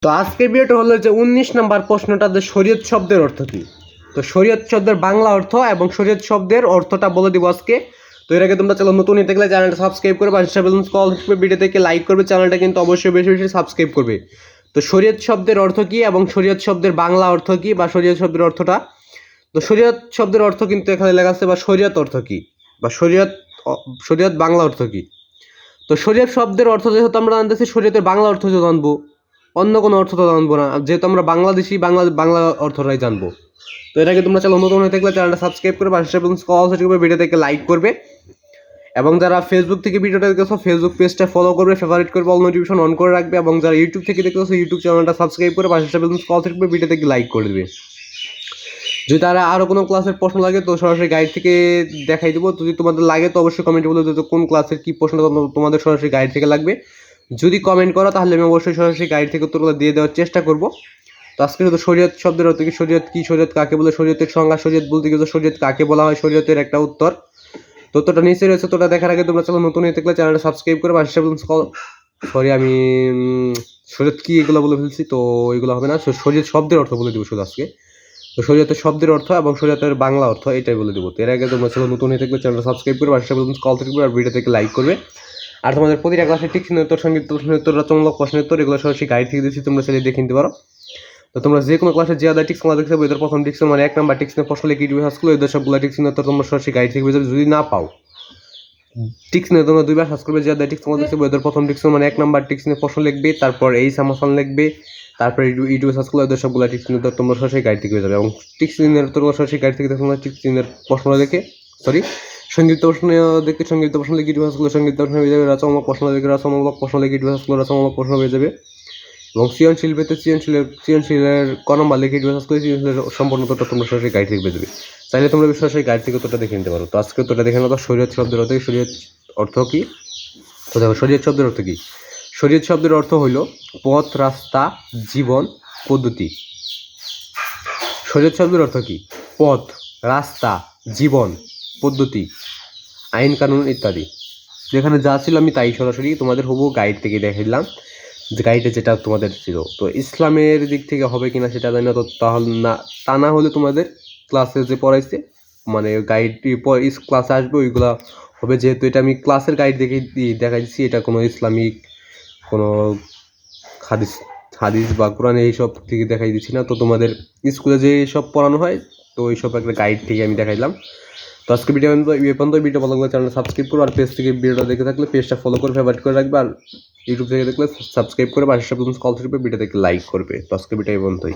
তো আজকের ভিডিওটা হলো যে 19 নম্বর প্রশ্নটা, যে শরীয়ত শব্দের অর্থ কী। তো শরীয়ত শব্দের বাংলা অর্থ এবং শরীয়ত শব্দের অর্থটা বলে দিব আজকে। তো এর আগে তোমরা চ্যানেল নতুন হতে গেলে চ্যানেলটা সাবস্ক্রাইব করবে, কল ভিডিও থেকে লাইক করবে, চ্যানেলটা কিন্তু অবশ্যই বেশি বেশি সাবস্ক্রাইব করবে। তো শরীয়ত শব্দের অর্থ কী এবং শরীয়ত শব্দের বাংলা অর্থ কী বা শরীয়ত শব্দের অর্থটা। তো শরীয়ত শব্দের অর্থ কিন্তু এখানে লেখা আছে, বা শরীয়ত অর্থ কী বা শরীয়ত বাংলা অর্থ কী। তো শরীয়ত শব্দের অর্থ যেহেতু আমরা জানতেছি, শরীয়তের বাংলা অর্থ যে জানবো, অন্য কোনো অর্থ তো জানবো না, যেহেতু আমরা বাংলাদেশি, বাংলা অর্থটাই জানবো। তো এর আগে তোমরা চ্যানেল নতুন হয়ে থাকলে চ্যানেলটা সাবস্ক্রাইব করবে, ভিডিও থেকে লাইক করবে, এবং যারা ফেসবুক থেকে ভিডিওটা দেখতেছো ফেসবুক পেজটা ফলো করবে, ফেভারিট করবে, অল নোটিফিকেশন অন করে রাখবে, এবং যারা ইউটিউব থেকে দেখতেছো ইউটিউব চ্যানেলটা সাবস্ক্রাইব করে ভিডিও থেকে লাইক করে দেবে। যদি তারা আরও কোনো ক্লাসের প্রশ্ন লাগে তো সরাসরি গাইড থেকে দেখাই দেবো। যদি তোমাদের লাগে তো অবশ্যই কমেন্টে বলে দেবো কোন ক্লাসের কী প্রশ্ন তোমাদের সরাসরি গাইড থেকে লাগবে। যদি কমেন্ট করো তাহলে আমি অবশ্যই সরাসরি গাইড থেকে উত্তরগুলো দিয়ে দেওয়ার চেষ্টা করব। তো আজকে তো শরীয়ত শব্দের অর্থ কি, শরীয়ত কাকে বলে, শরীয়তের সংজ্ঞা, শরীয়ত বলতে গেলে শরীয়ত কাকে বলা হয়, শরীয়তের একটা উত্তর। তো উত্তরটা নিচে রয়েছে, তোটা দেখার আগে তোমরা চ্যানেল নতুন হয়ে থাকলে চ্যানেলটা সাবস্ক্রাইব করে আমি শরীয়ত কি এগুলো বলে ফেলছি, তো এগুলো হবে না। শরীয়ত শব্দের অর্থ বলে দেবো শুধু আজকে। তো শরীয়তের শব্দের অর্থ এবং শরীয়তের বাংলা অর্থ এটাই বলে দেবো। এর আগে তোমরা চ্যানেল নতুন হয়ে থাকলে চ্যানেলটা সাবস্ক্রাইব করে কল থাকবে আর ভিডিও থেকে লাইক করবে। আর তোমাদের প্রতিটা ক্লাসে টিক্স উত্তর, সঙ্গীত প্রশ্নের উত্তর, রচনামূলক প্রশ্নের উত্তর এগুলো সরাসরি গাইড থেকে দিচ্ছি, তোমরা চাইলে দেখে নিতে পারো। তো তোমরা যে কোনো ক্লাসে যে আদার টিক্স তোমরা দেখতে পাবো, এদের প্রথম টিক্স মানে 1 নাম্বার টিক্স প্রশ্ন লিখে ইউটিউবে সার্চ করলে এদের সবগুলো টিক্স উত্তর তোমরা সরাসরি গাইড থেকে পেয়ে যাবে। যদি না পাও টিক্স নিয়ে তোমরা দুইবার সার্চ করবে, যে আদার টিক্স তোমরা দেখতে পাবো, এদের প্রথম টিক্স মানে 1 নাম্বার টিক্স নিয়ে প্রশ্ন লিখবে, তারপর এই সামাসান লিখবে, তারপরে ইউটিউবে সার্চ করলে ওদের সবগুলো টিক্স নিয়ে তোমরা সরাসরি গাইড থেকে পেয়ে যাবে। এবং টিক্স নিয়ে তোমরা সরাসরি গাইড থেকে তোমরা টিক্স নিয়ে প্রশ্ন দেখে সংক্ষিপ্ত প্রশ্ন দেখে সংক্ষিপ্ত প্রশ্ন লিখে ইউটিউবে সার্চ করলে সংক্ষিপ্ত প্রশ্ন হয়ে যাবে, রচনামূলক প্রশ্ন দেখে রচনামূলক প্রশ্ন লিখে ইউটিউবে সার্চ করলে রচনামূলক প্রশ্ন হয়ে যাবে। এবং সৃজনশীল পেতে সৃজনশীলের ক নম্বর লিখে ইউটিউবে সার্চ করে সৃজনশীলের সম্পূর্ণ উত্তরটা তোমরা সরাসরি গাইড থেকে পেয়ে যাবে। চাইলে তোমরা সরাসরি গাইড থেকে উত্তরটা দেখে নিতে পারো। তো আজকে উত্তরটা দেখে নেওয়া শরীয়ত শব্দের অর্থ, শরীয়ত অর্থ কী। তো দেখো শরীয়ত শব্দের অর্থ কী। শরীয়ত শব্দের অর্থ হইল পথ, রাস্তা, জীবন, পদ্ধতি। শরীয়ত শব্দের অর্থ কী? পথ, রাস্তা, জীবন, পদ্ধতি, আইন কানুন ইত্যাদি। যেখানে যা ছিল আমি তাই সরাসরি তোমাদের হুবহু গাইড থেকে দেখাইলাম, যে গাইডে যেটা তোমাদের ছিল। তো ইসলামের দিক থেকে হবে কিনা সেটা জানি না, তো তাহলে না, তা না হলে তোমাদের ক্লাসে যে পড়াইছে মানে গাইড ক্লাসে আসবে ওইগুলা হবে, যেহেতু এটা আমি ক্লাসের গাইড দেখে দেখাই দিচ্ছি, এটা কোনো ইসলামিক কোনো হাদিস বা কোরআনে এইসব থেকে দেখাই দিচ্ছি না। তো তোমাদের স্কুলে যে সব পড়ানো হয় তো ওইসব একটা গাইড থেকে আমি দেখাইলাম। তো আজকে ভিডিও ভিডিও ভালো লাগলে চ্যানেল সাবস্ক্রাইব করো, আর পেজ থেকে ভিডিওটা দেখে থাকলে পেজটা ফলো করে ফেভারিট করে রাখবে, আর ইউটিউব থেকে দেখলে সাবস্ক্রাইব করে পাশে কল থাকবে, ভিডিও থেকে লাইক করবে। তো আজকে ভিডিও এই পর্যন্তই।